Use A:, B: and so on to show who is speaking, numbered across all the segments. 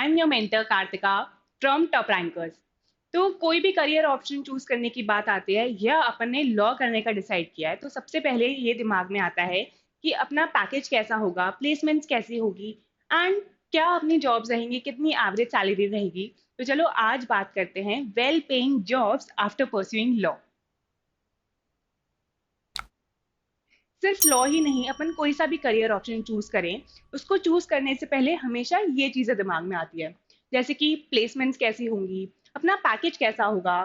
A: I'm your mentor Kartika from Top Rankers. तो कोई भी करियर ऑप्शन चूज करने की बात आती है या अपन ने लॉ करने का डिसाइड किया है तो सबसे पहले ये दिमाग में आता है कि अपना पैकेज कैसा होगा, प्लेसमेंट्स कैसी होगी एंड क्या अपनी जॉब्स रहेंगी, कितनी एवरेज सैलरी रहेगी। तो चलो आज बात करते हैं well paying jobs after pursuing law. सिर्फ लॉ ही नहीं, अपन कोई सा भी करियर ऑप्शन चूज करें, उसको चूज करने से पहले हमेशा ये चीजें दिमाग में आती है, जैसे कि प्लेसमेंट्स कैसी होंगी, अपना पैकेज कैसा होगा,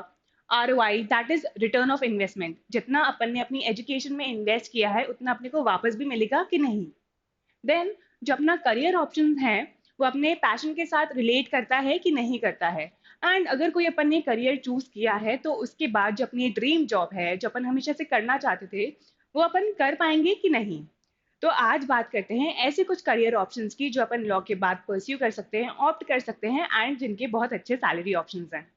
A: ROI that is return of investment, जितना अपन ने अपनी एजुकेशन में इन्वेस्ट किया है उतना अपने को वापस भी मिलेगा कि नहीं। देन जो अपना करियर ऑप्शन है वो अपने पैशन के साथ रिलेट करता है कि नहीं करता है। एंड अगर कोई अपन ने करियर चूज किया है तो उसके बाद जो अपनी ड्रीम जॉब है, जो अपन हमेशा से करना चाहते थे, वो अपन कर पाएंगे कि नहीं। तो आज बात करते हैं ऐसे कुछ करियर ऑप्शंस की जो अपन लॉ के बाद परस्यू कर सकते हैं, ऑप्ट कर सकते हैं एंड जिनके बहुत अच्छे सैलरी ऑप्शंस हैं।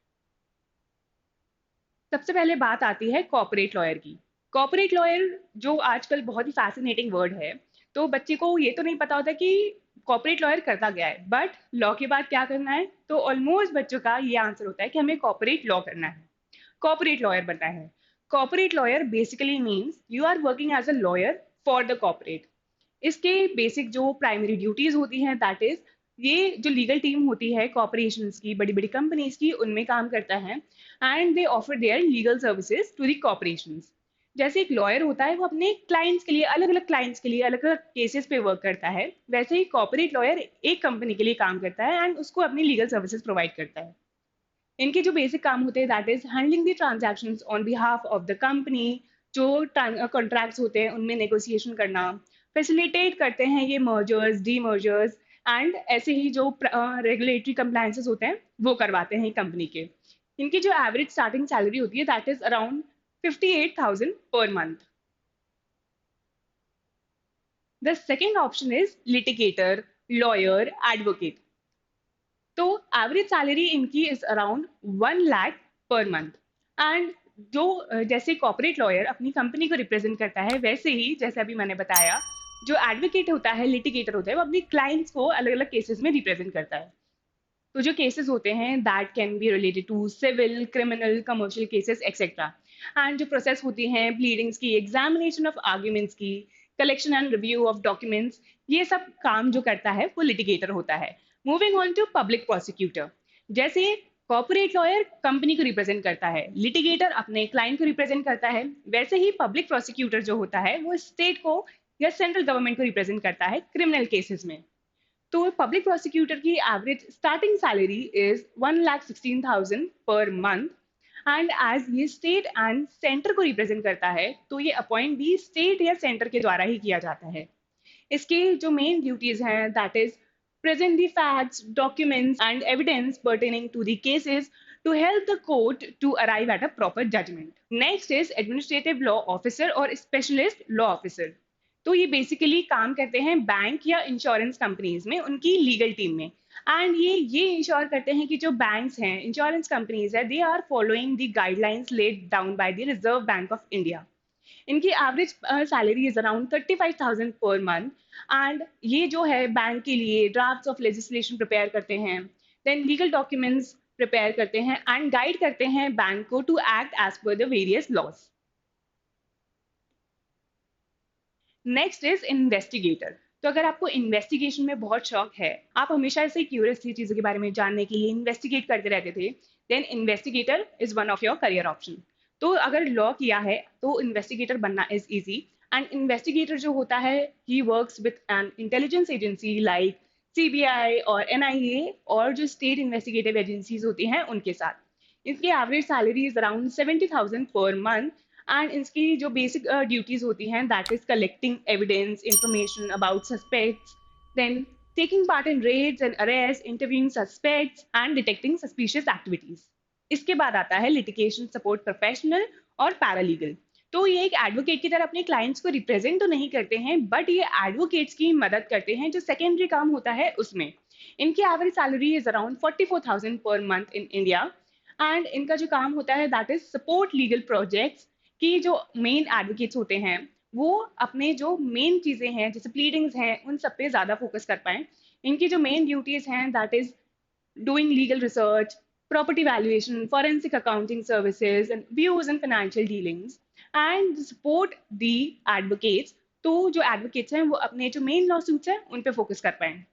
A: सबसे पहले बात आती है कॉर्पोरेट लॉयर की। कॉर्पोरेट लॉयर जो आजकल बहुत ही फैसिनेटिंग वर्ड है, तो बच्चे को ये तो नहीं पता होता कि कॉर्पोरेट लॉयर करता क्या है, बट लॉ के बाद क्या करना है तो ऑलमोस्ट बच्चों का ये आंसर होता है कि हमें कॉर्पोरेट लॉ करना है, कॉर्पोरेट लॉयर बनना है। Corporate lawyer basically means you are working as a lawyer for the corporate. इसके बेसिक जो प्राइमरी ड्यूटीज होती हैं दैट इज, ये जो लीगल टीम होती है कॉर्पोरेशंस की, बड़ी बड़ी कंपनीज की, उनमें काम करता है and they offer their legal services to the corporations. जैसे एक लॉयर होता है वो अपने क्लाइंट्स के लिए, अलग अलग क्लाइंट्स के लिए अलग अलग केसेस पे वर्क करता है, वैसे ही कॉर्पोरेट लॉयर एक कंपनी के लिए काम करता है एंड उसको अपनी लीगल सर्विसेज प्रोवाइड करता है। इनके जो बेसिक काम होते हैं that is handling the transactions on behalf of the company. जो कॉन्ट्रैक्ट्स होते हैं उनमें नेगोशिएशन करना, फैसिलिटेट करते हैं ये मर्जर्स, डी मर्जर्स एंड ऐसे ही जो रेगुलेटरी कंप्लायंसेस होते हैं वो करवाते हैं कंपनी के। इनकी जो एवरेज स्टार्टिंग सैलरी होती है that is around 58,000 per month. The second option is litigator, lawyer, advocate. तो एवरेज सैलरी इनकी इज अराउंड 1 लाख पर मंथ। एंड जो जैसे कॉर्पोरेट लॉयर अपनी कंपनी को रिप्रेजेंट करता है, वैसे ही जैसे अभी मैंने बताया जो एडवोकेट होता है, लिटिगेटर होता है, वो अपनी क्लाइंट्स को अलग अलग केसेस में रिप्रेजेंट करता है। तो जो केसेस होते हैं that can be related to civil, criminal, commercial cases etcetera. And जो प्रोसेस होती हैं प्लीडिंग्स की, एग्जामिनेशन ऑफ आर्ग्यूमेंट्स की, collection and review of documents, ये सब काम जो करता है वो लिटिगेटर होता है। Moving on to public prosecutor. जैसे कॉर्पोरेट लॉयर कंपनी को रिप्रेजेंट करता है, लिटिगेटर अपने क्लाइंट को रिप्रेजेंट करता है, वैसे ही पब्लिक प्रोसिक्यूटर जो होता है वो स्टेट को या सेंट्रल गवर्नमेंट को रिप्रेजेंट करता है क्रिमिनल केसेस में। तो पब्लिक प्रोसिक्यूटर की average starting salary is 1,16,000 per month. And as ये स्टेट एंड सेंटर को रिप्रेजेंट करता है तो ये अपॉइंट भी स्टेट या सेंटर के द्वारा ही किया जाता है। इसके जो मेन ड्यूटीज हैं that is present the facts, documents and evidence pertaining to the cases to help the court to arrive at a proper judgment. Next is administrative law officer और specialist law officer। तो ये basically काम करते हैं bank या insurance companies में, उनकी legal team में। एंड ये इंश्योर करते हैं कि जो बैंक्स हैं, इंश्योरेंस कंपनीज है, they are following the guidelines laid down by the Reserve Bank of India. इनकी एवरेज सैलरी इज अराउंड 35,000 पर मंथ। एंड ये जो है बैंक के लिए ड्राफ्ट्स ऑफ लेजिस्लेशन प्रिपेयर करते हैं, देन लीगल डॉक्यूमेंट्स प्रिपेयर करते हैं एंड गाइड करते हैं बैंक को to act as per the various laws. Next is investigator. तो अगर आपको इन्वेस्टिगेशन में बहुत शौक है, आप हमेशा ऐसे क्यूरियस थी चीज़ों के बारे में जानने के लिए, इन्वेस्टिगेट करते रहते थे, then investigator is one of your career option. तो अगर लॉ किया है तो इन्वेस्टिगेटर बनना इज ईजी। एंड इन्वेस्टिगेटर जो होता है he works with N intelligence agency like CBI और NIA और जो स्टेट इन्वेस्टिगेटिव एजेंसीज होती हैं उनके साथ। इसकी एवरेज सैलरी इज अराउंड 70,000 पर मंथ। एंड इसकी जो बेसिक ड्यूटीज होती हैं that is collecting evidence, information about suspects, then taking part in raids and arrest, interviewing suspects and detecting suspicious activities. इसके बाद आता है लिटिगेशन सपोर्ट प्रोफेशनल और पैरालीगल। तो ये एक एडवोकेट की तरह अपने क्लाइंट्स को रिप्रेजेंट तो नहीं करते हैं, बट ये एडवोकेट्स की मदद करते हैं जो सेकेंडरी काम होता है उसमें। इनकी average salary is around 44,000 per month in India. And इनका जो काम होता है that is support legal projects की। जो मेन एडवोकेट्स होते हैं वो अपने जो मेन चीज़ें हैं जैसे प्लीडिंग्स हैं उन सब पे ज़्यादा फोकस कर पाएँ। इनकी जो मेन ड्यूटीज़ हैं that is doing legal research, property valuation, forensic accounting services, and views in financial dealings, and support the advocates. तो जो advocates हैं वो अपने जो main lawsuits हैं उन पे focus कर पाएं.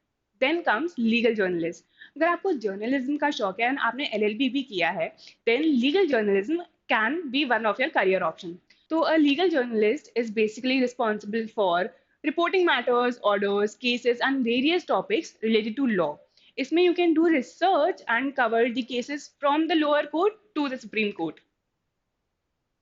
A: Then comes legal journalist. अगर आपको journalism का शौक है और आपने LLB भी किया है, then legal journalism can be one of your career option. So a legal journalist is basically responsible for reporting matters, orders, cases, and various topics related to law. इसमें you can do research and cover the cases from the lower court to the Supreme Court.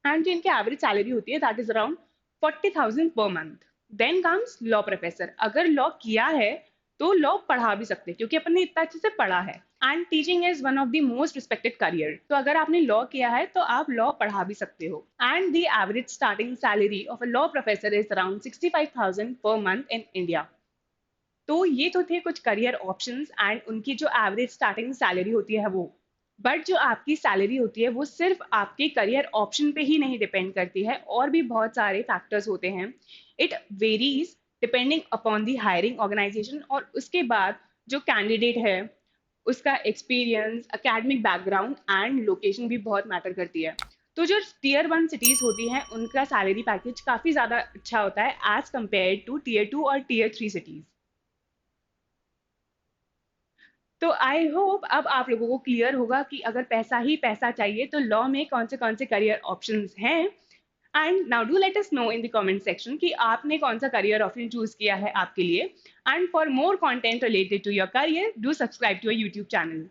A: And जो इनकी average salary होती है that is around 40,000 per month. Then comes law professor. अगर law किया है तो law पढ़ा भी सकते हैं क्योंकि अपन ने इतना अच्छे से पढ़ा है. And teaching is one of the most respected career. तो अगर आपने law किया है तो आप law पढ़ा भी सकते हो. And the average starting salary of a law professor is around 65,000 per month in India. तो ये तो थे कुछ करियर ऑप्शंस एंड उनकी जो एवरेज स्टार्टिंग सैलरी होती है वो. बट जो आपकी सैलरी होती है वो सिर्फ आपके करियर ऑप्शन पे ही नहीं डिपेंड करती है, और भी बहुत सारे फैक्टर्स होते हैं. It varies depending upon the hiring organization, और उसके बाद जो कैंडिडेट है उसका experience, academic background and location भी बहुत मैटर करती है. तो जो टीयर 1 सिटीज होती हैं उनका सैलरी पैकेज काफ़ी ज़्यादा अच्छा होता है एज कम्पेयर टू टीयर 2 और टीयर 3 सिटीज़. तो आई होप अब आप लोगों को क्लियर होगा कि अगर पैसा ही पैसा चाहिए तो लॉ में कौन से करियर ऑप्शंस हैं. And now do let us know in the comment section कि आपने कौन सा करियर ऑप्शन चूज किया है आपके लिए. And for more content related to your career do subscribe to your YouTube channel.